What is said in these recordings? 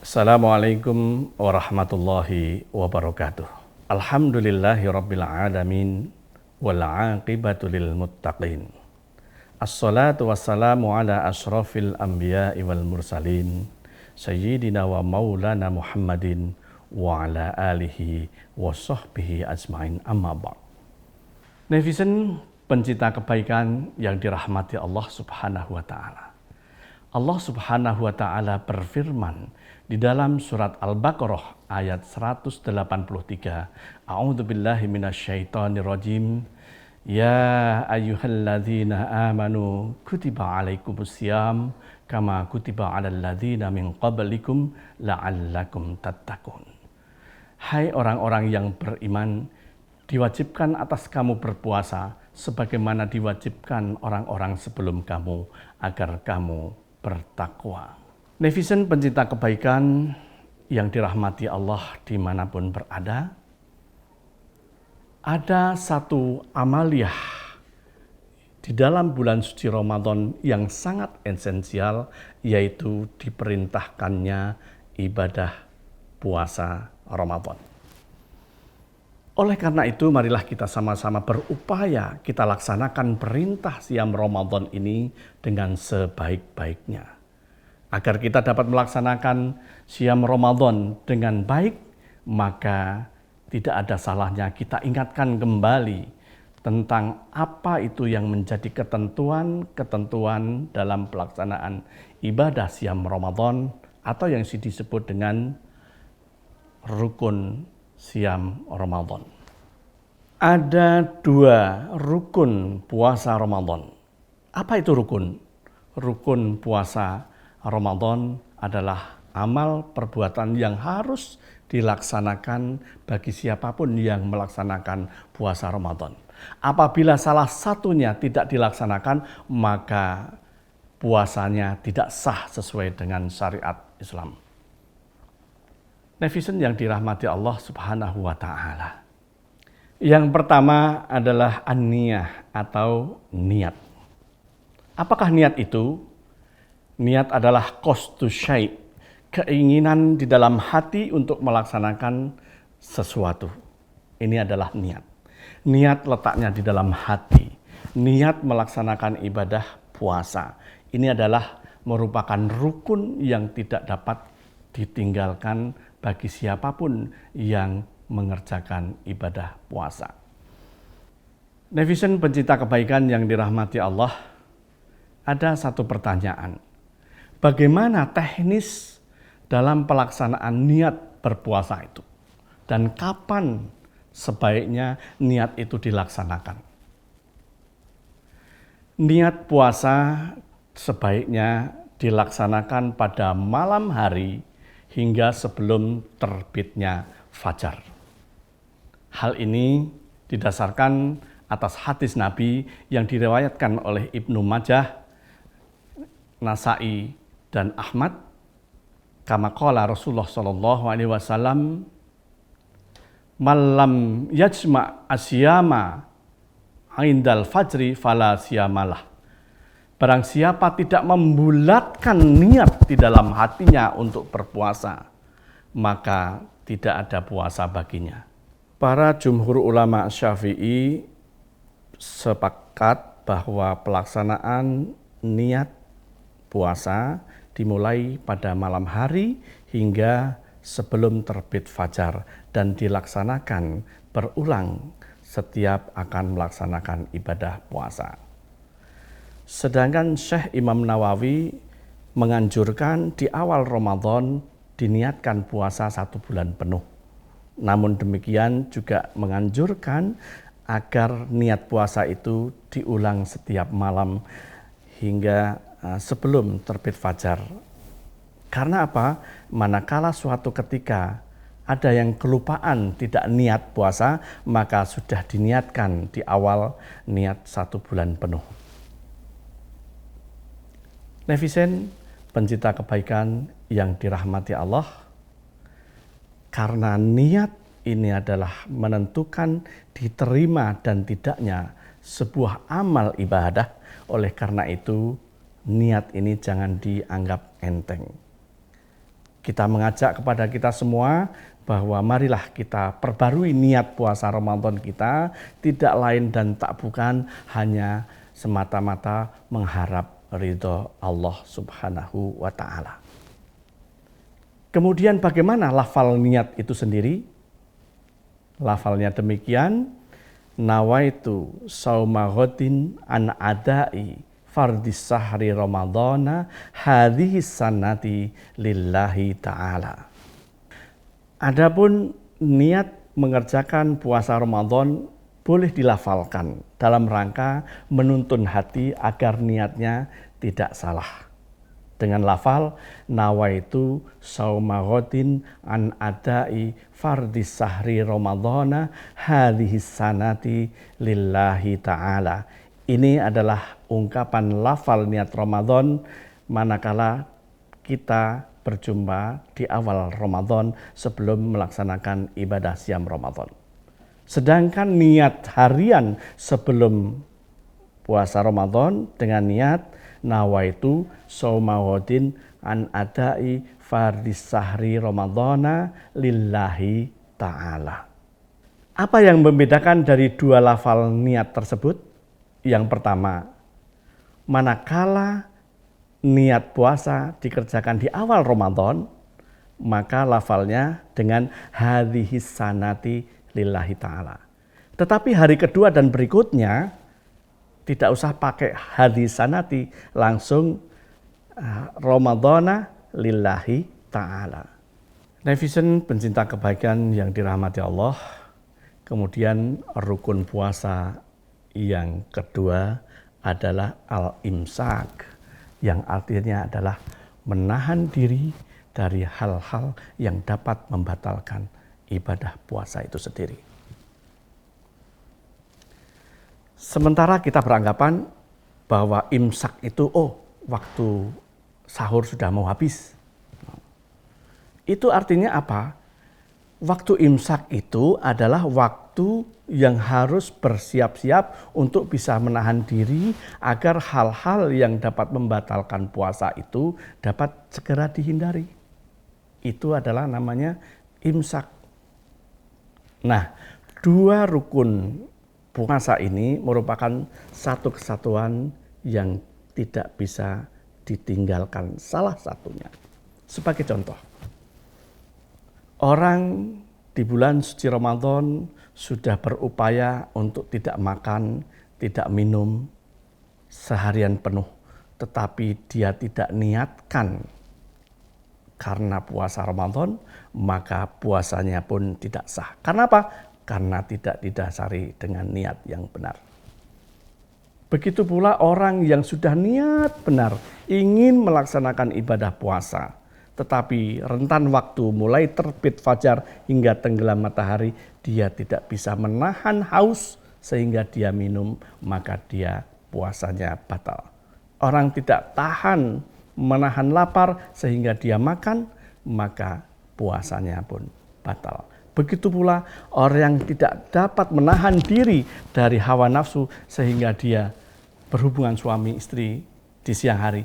Assalamualaikum warahmatullahi wabarakatuh. Alhamdulillahi rabbil alamin wal aqibatu lil muttaqin. Assalatu wassalamu ala asyrafil anbiya'i wal mursalin sayyidina wa maulana Muhammadin wa ala alihi wa sahbihi ajmain, amma ba'd. Netizen pencinta kebaikan yang dirahmati Allah Subhanahu wa taala. Allah Subhanahu wa taala berfirman di dalam surat Al-Baqarah ayat 183. A'udzubillahi minasyaitonirrajim. Ya ayyuhalladzina amanu kutiba alaikumusiyam kama kutiba alal ladzina min qablikum la'allakum tattaqun. Hai orang-orang yang beriman, diwajibkan atas kamu berpuasa sebagaimana diwajibkan orang-orang sebelum kamu agar kamu bertakwa. Netizen pencinta kebaikan yang dirahmati Allah dimanapun berada, ada satu amaliyah di dalam bulan suci Ramadan yang sangat esensial, yaitu diperintahkannya ibadah puasa Ramadan. Oleh karena itu, marilah kita sama-sama berupaya kita laksanakan perintah siam Ramadan ini dengan sebaik-baiknya. Agar kita dapat melaksanakan siam Ramadan dengan baik, maka tidak ada salahnya kita ingatkan kembali tentang apa itu yang menjadi ketentuan-ketentuan dalam pelaksanaan ibadah siam Ramadan atau yang disebut dengan rukun siam Ramadan. Ada dua rukun puasa Ramadan. Apa itu rukun? Rukun puasa Ramadan adalah amal perbuatan yang harus dilaksanakan bagi siapapun yang melaksanakan puasa Ramadan. Apabila salah satunya tidak dilaksanakan, maka puasanya tidak sah sesuai dengan syariat Islam. Netizen yang dirahmati Allah Subhanahu wa taala. Yang pertama adalah an-niyah atau niat. Apakah niat itu? Niat adalah qasdu syai', keinginan di dalam hati untuk melaksanakan sesuatu. Ini adalah niat. Niat letaknya di dalam hati. Niat melaksanakan ibadah puasa. Ini adalah merupakan rukun yang tidak dapat ditinggalkan bagi siapapun yang mengerjakan ibadah puasa. Netizen pencinta kebaikan yang dirahmati Allah, ada satu pertanyaan. Bagaimana teknis dalam pelaksanaan niat berpuasa itu? Dan kapan sebaiknya niat itu dilaksanakan? Niat puasa sebaiknya dilaksanakan pada malam hari hingga sebelum terbitnya fajar. Hal ini didasarkan atas hadis Nabi yang diriwayatkan oleh Ibnu Majah, Nasa'i, dan Ahmad, kama qala Rasulullah sallallahu alaihi wasallam, "Malam yajma' asyama indal fajri fala siyamalah." Barang siapa tidak membulatkan niat di dalam hatinya untuk berpuasa, maka tidak ada puasa baginya. Para jumhur ulama Syafi'i sepakat bahwa pelaksanaan niat puasa dimulai pada malam hari hingga sebelum terbit fajar dan dilaksanakan berulang setiap akan melaksanakan ibadah puasa. Sedangkan Syekh Imam Nawawi menganjurkan di awal Ramadan diniatkan puasa 1 bulan penuh. Namun demikian juga menganjurkan agar niat puasa itu diulang setiap malam hingga sebelum terbit fajar. Karena apa? Manakala suatu ketika ada yang kelupaan tidak niat puasa, maka sudah diniatkan di awal niat 1 bulan penuh. Netizen pencinta kebaikan yang dirahmati Allah, karena niat ini adalah menentukan diterima dan tidaknya sebuah amal ibadah. Oleh karena itu, niat ini jangan dianggap enteng. Kita mengajak kepada kita semua bahwa marilah kita perbarui niat puasa Ramadan kita, tidak lain dan tak bukan hanya semata-mata mengharap ridho Allah Subhanahu wa Ta'ala. Kemudian bagaimana lafal niat itu sendiri? Lafalnya demikian, nawaitu sauma ghadin an adai fardis sahri ramadhana hadhihi sanati lillahi ta'ala. Adapun niat mengerjakan puasa Ramadan boleh dilafalkan dalam rangka menuntun hati agar niatnya tidak salah. Dengan lafal nawaitu sauma ghadin an adai fardis sahri ramadhana hadhihi sanati lillahi ta'ala. Ini adalah ungkapan lafal niat Ramadan manakala kita berjumpa di awal Ramadan sebelum melaksanakan ibadah siam Ramadan. Sedangkan niat harian sebelum puasa Ramadan dengan niat nawaitu shauma ghadin an adai fardis sahri ramadhana lillahi ta'ala. Apa yang membedakan dari dua lafal niat tersebut? Yang pertama, manakala niat puasa dikerjakan di awal Ramadan, maka lafalnya dengan hadhihi sanati lillahi ta'ala. Tetapi hari kedua dan berikutnya tidak usah pakai hadhihi sanati, langsung Ramadhana lillahi ta'ala. Netizen pencinta kebaikan yang dirahmati Allah, kemudian rukun puasa yang kedua adalah al-imsak, yang artinya adalah menahan diri dari hal-hal yang dapat membatalkan ibadah puasa itu sendiri. Sementara kita beranggapan bahwa imsak itu, waktu sahur sudah mau habis. Itu artinya apa? Waktu imsak itu adalah waktu yang harus bersiap-siap untuk bisa menahan diri agar hal-hal yang dapat membatalkan puasa itu dapat segera dihindari. Itu adalah namanya imsak. Nah, dua rukun puasa ini merupakan satu kesatuan yang tidak bisa ditinggalkan salah satunya. Sebagai contoh, orang di bulan suci Ramadan sudah berupaya untuk tidak makan, tidak minum seharian penuh, tetapi dia tidak niatkan karena puasa Ramadan, maka puasanya pun tidak sah. Karena apa? Karena tidak didasari dengan niat yang benar. Begitu pula orang yang sudah niat benar ingin melaksanakan ibadah puasa, tetapi rentan waktu mulai terbit fajar hingga tenggelam matahari, dia tidak bisa menahan haus sehingga dia minum, maka dia puasanya batal. Orang tidak tahan menahan lapar sehingga dia makan, maka puasanya pun batal. Begitu pula orang yang tidak dapat menahan diri dari hawa nafsu sehingga dia berhubungan suami istri di siang hari,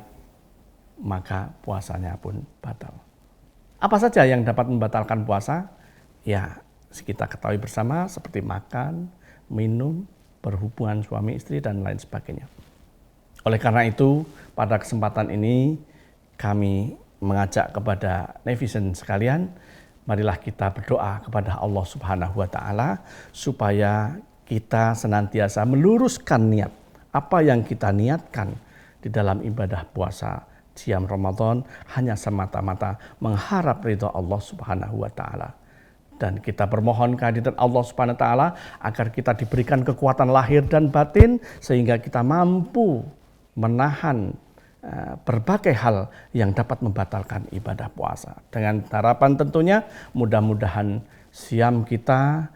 maka puasanya pun batal. Apa saja yang dapat membatalkan puasa? Ya, kita ketahui bersama seperti makan, minum, berhubungan suami istri, dan lain sebagainya. Oleh karena itu, pada kesempatan ini kami mengajak kepada netizen sekalian, marilah kita berdoa kepada Allah Subhanahu wa Ta'ala supaya kita senantiasa meluruskan niat. Apa yang kita niatkan di dalam ibadah puasa siam Ramadan hanya semata-mata mengharap ridha Allah Subhanahu wa Ta'ala. Dan kita bermohon kehadiran Allah Subhanahu wa Ta'ala agar kita diberikan kekuatan lahir dan batin sehingga kita mampu menahan berbagai hal yang dapat membatalkan ibadah puasa. Dengan harapan tentunya mudah-mudahan siam kita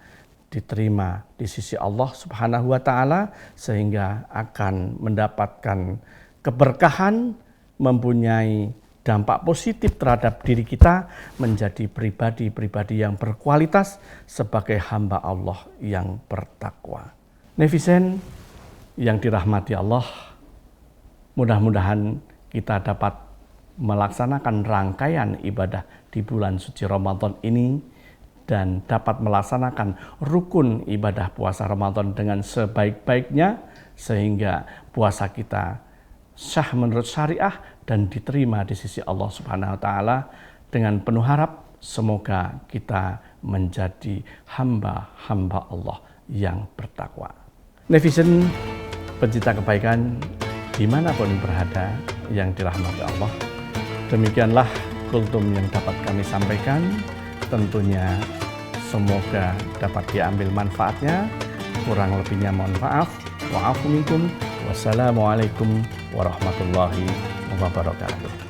diterima di sisi Allah Subhanahu wa Ta'ala sehingga akan mendapatkan keberkahan, mempunyai dampak positif terhadap diri kita menjadi pribadi-pribadi yang berkualitas sebagai hamba Allah yang bertakwa. Netizen yang dirahmati Allah, mudah-mudahan kita dapat melaksanakan rangkaian ibadah di bulan suci Ramadan ini dan dapat melaksanakan rukun ibadah puasa Ramadan dengan sebaik-baiknya sehingga puasa kita sah menurut syariah dan diterima di sisi Allah Subhanahu wa taala. Dengan penuh harap semoga kita menjadi hamba-hamba Allah yang bertakwa. Netizen pencinta kebaikan dimanapun berada yang dirahmati Allah, demikianlah kultum yang dapat kami sampaikan. Tentunya semoga dapat diambil manfaatnya. Kurang lebihnya mohon maaf. Wa'afu minkum. Wassalamualaikum warahmatullahi wabarakatuh.